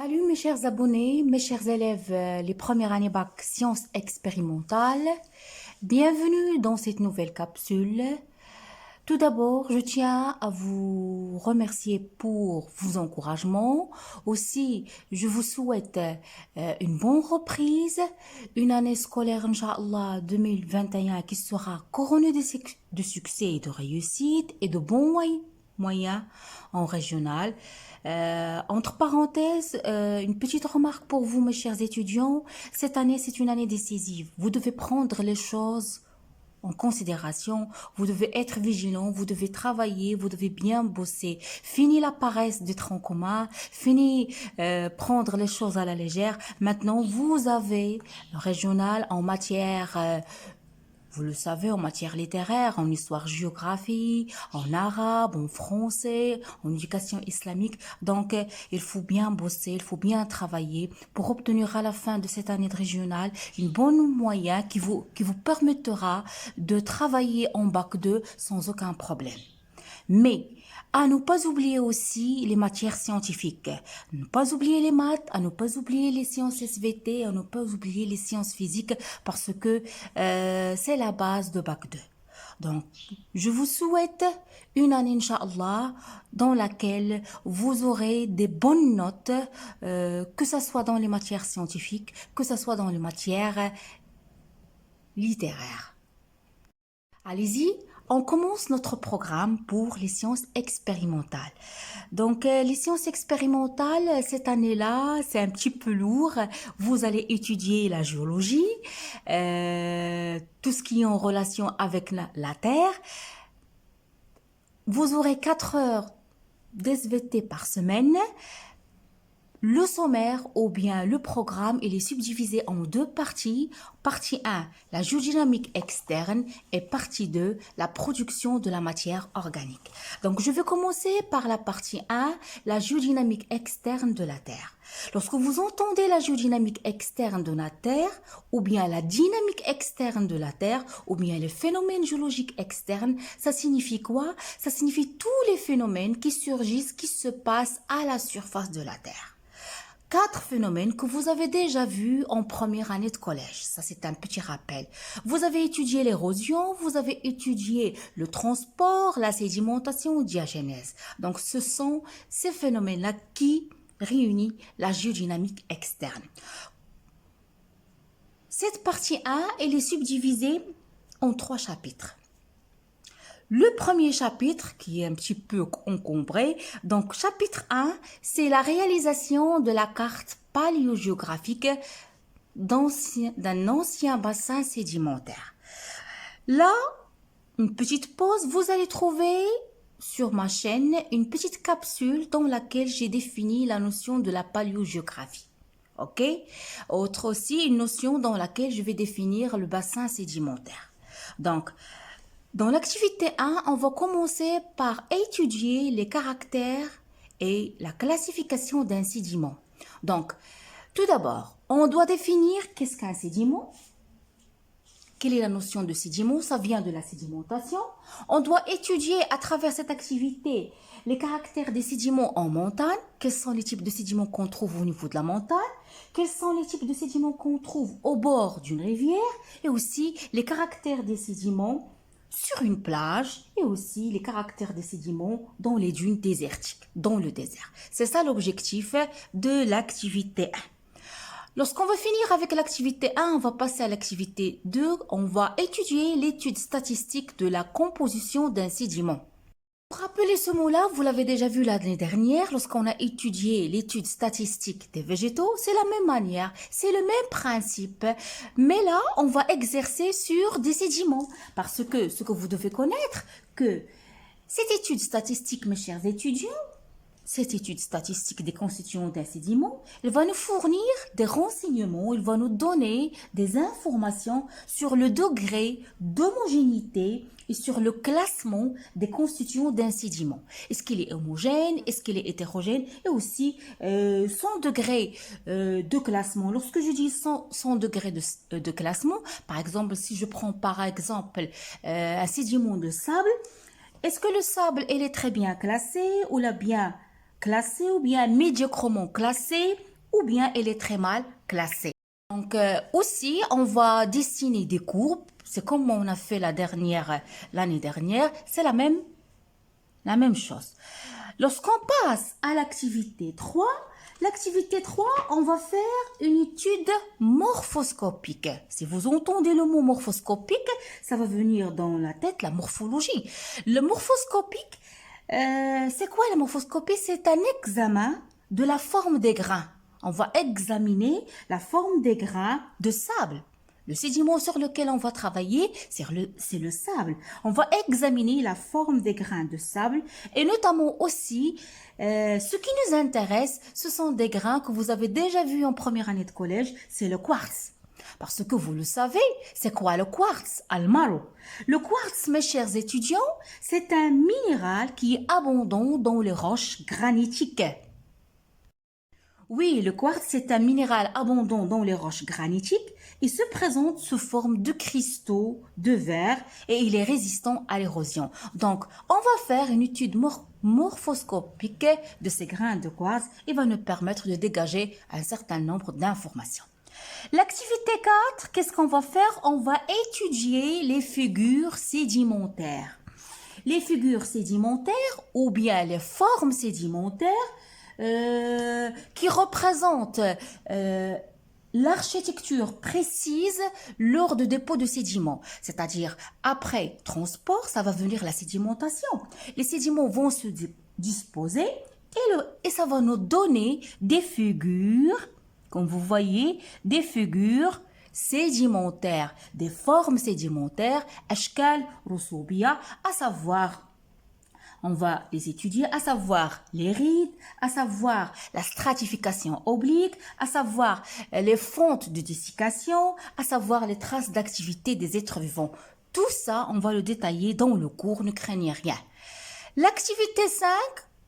Salut mes chers abonnés, mes chers élèves, les premières années bac sciences expérimentales. Bienvenue dans cette nouvelle capsule. Tout d'abord, je tiens à vous remercier pour vos encouragements. Aussi, je vous souhaite une bonne reprise, une année scolaire, Inch'Allah, 2021 qui sera couronnée de succès et de réussite et de bons moyens en régional. Entre parenthèses, une petite remarque pour vous, mes chers étudiants. Cette année, c'est une année décisive. Vous devez prendre les choses en considération, vous devez être vigilant, vous devez travailler, vous devez bien bosser. Fini la paresse du tronc commun, fini prendre les choses à la légère. Maintenant, vous avez le régional en matière vous le savez, en matière littéraire, en histoire-géographie, en arabe, en français, en éducation islamique. Donc, il faut bien bosser, il faut bien travailler pour obtenir à la fin de cette année de régionale une bonne moyenne qui vous permettra de travailler en bac 2 sans aucun problème. Mais à ne pas oublier aussi les matières scientifiques, à ne pas oublier les maths, à ne pas oublier les sciences SVT, à ne pas oublier les sciences physiques parce que c'est la base de bac 2. Donc, je vous souhaite une année, Inch'Allah, dans laquelle vous aurez des bonnes notes, que ce soit dans les matières scientifiques, que ce soit dans les matières littéraires. Allez-y, on commence notre programme pour les sciences expérimentales. Donc, les sciences expérimentales, cette année-là, c'est un petit peu lourd. Vous allez étudier la géologie, tout ce qui est en relation avec la Terre. Vous aurez 4 heures d'SVT par semaine. Le sommaire ou bien le programme, il est subdivisé en deux parties. Partie 1, la géodynamique externe et partie 2, la production de la matière organique. Donc, je vais commencer par la partie 1, la géodynamique externe de la Terre. Lorsque vous entendez la géodynamique externe de la Terre, ou bien la dynamique externe de la Terre, ou bien les phénomènes géologiques externes, ça signifie quoi? Ça signifie tous les phénomènes qui surgissent, qui se passent à la surface de la Terre. 4 phénomènes que vous avez déjà vus en première année de collège. Ça, c'est un petit rappel. Vous avez étudié l'érosion, vous avez étudié le transport, la sédimentation ou diagénèse. Donc, ce sont ces phénomènes-là qui réunissent la géodynamique externe. Cette partie 1, elle est subdivisée en 3 chapitres. Le premier chapitre, qui est un petit peu encombré, donc chapitre 1, c'est la réalisation de la carte paléogéographique d'un ancien bassin sédimentaire. Là, une petite pause, vous allez trouver sur ma chaîne une petite capsule dans laquelle j'ai défini la notion de la paléogéographie. Ok? Autre aussi, une notion dans laquelle je vais définir le bassin sédimentaire. Donc, dans l'activité 1, on va commencer par étudier les caractères et la classification d'un sédiment. Donc, tout d'abord, on doit définir qu'est-ce qu'un sédiment. Quelle est la notion de sédiment? Ça vient de la sédimentation. On doit étudier à travers cette activité les caractères des sédiments en montagne. Quels sont les types de sédiments qu'on trouve au niveau de la montagne? Quels sont les types de sédiments qu'on trouve au bord d'une rivière? Et aussi les caractères des sédiments sur une plage et aussi les caractères des sédiments dans les dunes désertiques, dans le désert. C'est ça l'objectif de l'activité 1. Lorsqu'on va finir avec l'activité 1, on va passer à l'activité 2. On va étudier l'étude statistique de la composition d'un sédiment. Pour rappeler ce mot-là, vous l'avez déjà vu l'année dernière, lorsqu'on a étudié l'étude statistique des végétaux, c'est la même manière, c'est le même principe. Mais là, on va exercer sur des sédiments. Parce que ce que vous devez connaître, que cette étude statistique, mes chers étudiants, cette étude statistique des constituants d'un sédiment, elle va nous fournir des renseignements, elle va nous donner des informations sur le degré d'homogénéité et sur le classement des constituants d'un sédiment. Est-ce qu'il est homogène, est-ce qu'il est hétérogène et aussi son degré de classement. Lorsque je dis son degré de classement, par exemple, si je prends par exemple un sédiment de sable, est-ce que le sable il est très bien classé ou la bien classé ou bien médiocrement classé ou bien elle est très mal classée. Donc aussi, on va dessiner des courbes. C'est comme on a fait l'année dernière. C'est la même chose. Lorsqu'on passe à l'activité 3, on va faire une étude morphoscopique. Si vous entendez le mot morphoscopique, ça va venir dans la tête la morphologie. Le morphoscopique, c'est quoi la morphoscopie? C'est un examen de la forme des grains. On va examiner la forme des grains de sable. Le sédiment sur lequel on va travailler, c'est le sable. On va examiner la forme des grains de sable et notamment aussi, ce qui nous intéresse, ce sont des grains que vous avez déjà vus en première année de collège, c'est le quartz. Parce que vous le savez, c'est quoi le quartz? Al-maro. Le quartz, mes chers étudiants, c'est un minéral qui est abondant dans les roches granitiques. Oui, le quartz, c'est un minéral abondant dans les roches granitiques. Il se présente sous forme de cristaux de verre et il est résistant à l'érosion. Donc, on va faire une étude morphoscopique de ces grains de quartz et va nous permettre de dégager un certain nombre d'informations. L'activité 4, qu'est-ce qu'on va faire? On va étudier les figures sédimentaires. Les figures sédimentaires ou bien les formes sédimentaires qui représentent l'architecture précise lors de dépôt de sédiments. C'est-à-dire, après transport, ça va venir la sédimentation. Les sédiments vont se disposer et ça va nous donner des figures, comme vous voyez, des figures sédimentaires, des formes sédimentaires, ashkal rusoubia, à savoir, on va les étudier, à savoir les rides, à savoir la stratification oblique, à savoir les fontes de dessiccation, à savoir les traces d'activité des êtres vivants. Tout ça, on va le détailler dans le cours, ne craignez rien. L'activité 5,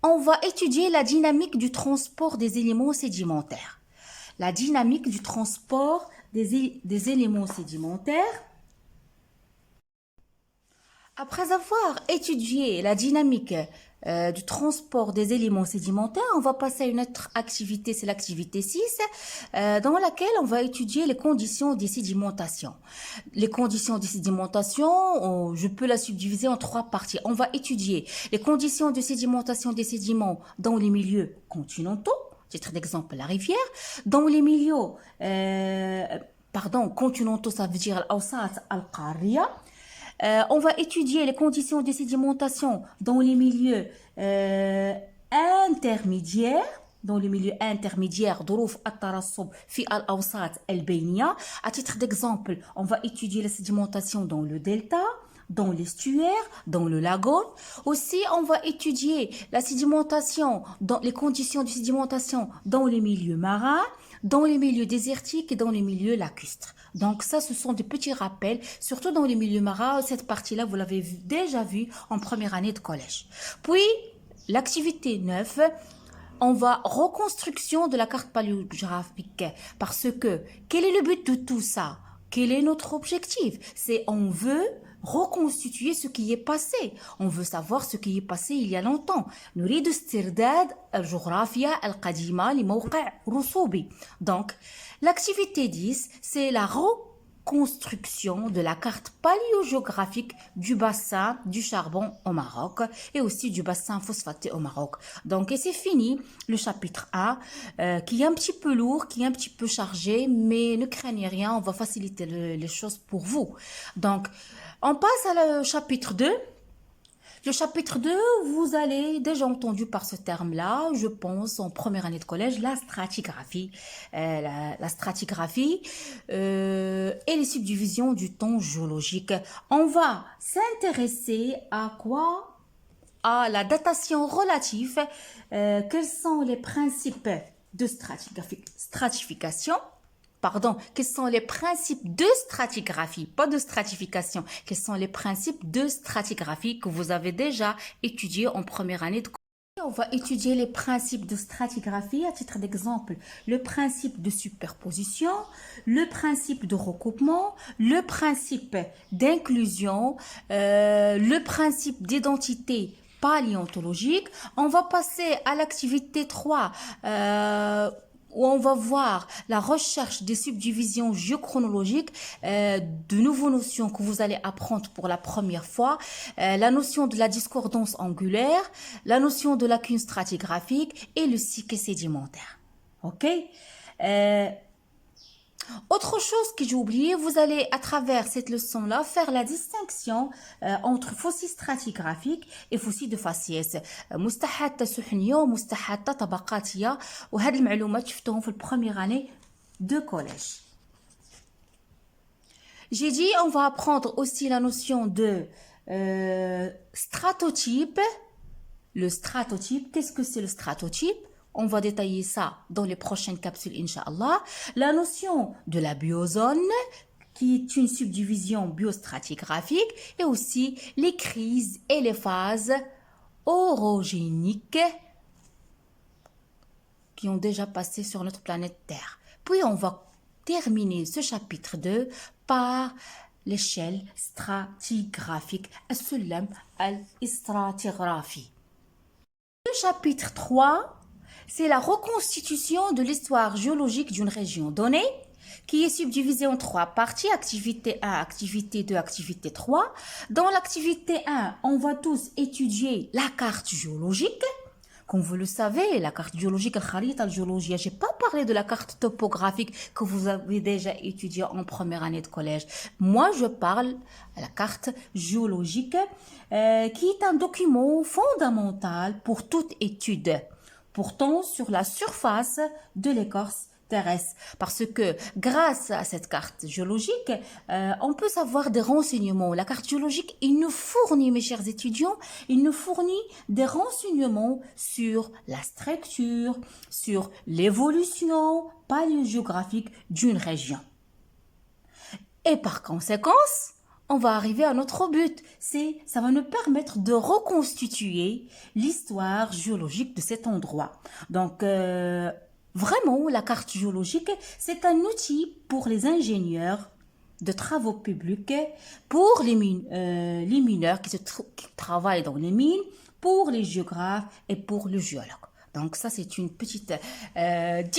on va étudier la dynamique du transport des éléments sédimentaires. La dynamique du transport des éléments sédimentaires. Après avoir étudié la dynamique du transport des éléments sédimentaires, on va passer à une autre activité, c'est l'activité 6, dans laquelle on va étudier les conditions des sédimentations. Les conditions des sédimentations, je peux la subdiviser en 3 parties. On va étudier les conditions de sédimentation des sédiments dans les milieux continentaux, titre d'exemple la rivière, dans les milieux, continentaux, ça veut dire al-awsat al-qarriya. On va étudier les conditions de sédimentation dans les milieux intermédiaires. Dans les milieux intermédiaires, ظروف الترسب في الأوساط البينية. À titre d'exemple, on va étudier la sédimentation dans le delta, dans l'estuaire, dans le lagon. Aussi, on va étudier la sédimentation, les conditions de sédimentation dans les milieux marins, dans les milieux désertiques et dans les milieux lacustres. Donc ça, ce sont des petits rappels, surtout dans les milieux marins. Cette partie-là, vous l'avez déjà vue en première année de collège. Puis, l'activité 9, on va reconstruction de la carte paléographique. Parce que, quel est le but de tout ça? Quel est notre objectif? C'est on veut reconstituer ce qui est passé. On veut savoir ce qui est passé il y a longtemps. نريد استرداد الجغرافيا القديمة لموقع رسوبي. Donc, l'activité 10, c'est la reconstruction de la carte paléogéographique du bassin du charbon au Maroc et aussi du bassin phosphaté au Maroc. Donc, et c'est fini le chapitre 1 qui est un petit peu lourd, qui est un petit peu chargé, mais ne craignez rien, on va faciliter les choses pour vous. Donc, on passe à le chapitre 2. Le chapitre 2, vous avez déjà entendu par ce terme-là, je pense, en première année de collège, la stratigraphie. La stratigraphie et les subdivisions du temps géologique. On va s'intéresser à quoi? À la datation relative. Quels sont les principes de stratification? Quels sont les principes de stratigraphie, pas de stratification. Quels sont les principes de stratigraphie que vous avez déjà étudiés en première année de collège? On va étudier les principes de stratigraphie à titre d'exemple. Le principe de superposition, le principe de recoupement, le principe d'inclusion, le principe d'identité paléontologique. On va passer à l'activité 3 où on va voir la recherche des subdivisions géochronologiques, de nouveaux notions que vous allez apprendre pour la première fois, la notion de la discordance angulaire, la notion de lacune stratigraphique et le cycle sédimentaire. Ok? Autre chose que j'ai oublié, vous allez à travers cette leçon-là faire la distinction entre fossiles stratigraphiques et fossiles de faciès. مستحات سحنية ومستحات طبقاتية وهذه المعلومات شفتهم في première année de collège. J'ai dit on va apprendre aussi la notion de stratotype. Le stratotype, qu'est-ce que c'est le stratotype? On va détailler ça dans les prochaines capsules, Inch'Allah. La notion de la biozone, qui est une subdivision biostratigraphique, et aussi les crises et les phases orogéniques qui ont déjà passé sur notre planète Terre. Puis on va terminer ce chapitre 2 par l'échelle stratigraphique, السلم الاستراتيغرافي. Le chapitre 3, c'est la reconstitution de l'histoire géologique d'une région donnée qui est subdivisée en 3 parties, activité 1, activité 2, activité 3. Dans l'activité 1, on va tous étudier la carte géologique. Comme vous le savez, la carte géologique, الخريطة الجيولوجية, j'ai pas parlé de la carte topographique que vous avez déjà étudiée en première année de collège. Moi, je parle de la carte géologique qui est un document fondamental pour toute étude. Pourtant sur la surface de l'écorce terrestre. Parce que grâce à cette carte géologique, on peut savoir des renseignements. La carte géologique, il nous fournit, mes chers étudiants, il nous fournit des renseignements sur la structure, sur l'évolution paléogéographique d'une région. Et par conséquence, on va arriver à notre but. Ça va nous permettre de reconstituer l'histoire géologique de cet endroit. Donc, vraiment, la carte géologique, c'est un outil pour les ingénieurs de travaux publics, pour les mineurs qui travaillent dans les mines, pour les géographes et pour les géologues. Donc ça, c'est une petite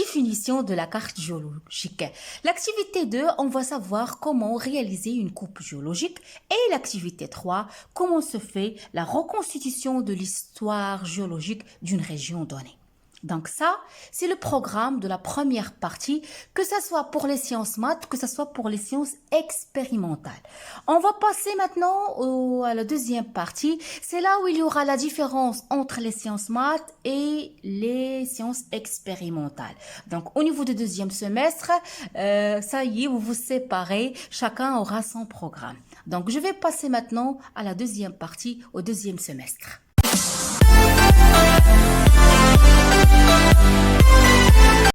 définition de la carte géologique. L'activité 2, on va savoir comment réaliser une coupe géologique. Et l'activité 3, comment se fait la reconstitution de l'histoire géologique d'une région donnée. Donc ça, c'est le programme de la première partie, que ce soit pour les sciences maths, que ce soit pour les sciences expérimentales. On va passer maintenant à la deuxième partie. C'est là où il y aura la différence entre les sciences maths et les sciences expérimentales. Donc au niveau du deuxième semestre, ça y est, vous vous séparez, chacun aura son programme. Donc je vais passer maintenant à la deuxième partie, au deuxième semestre.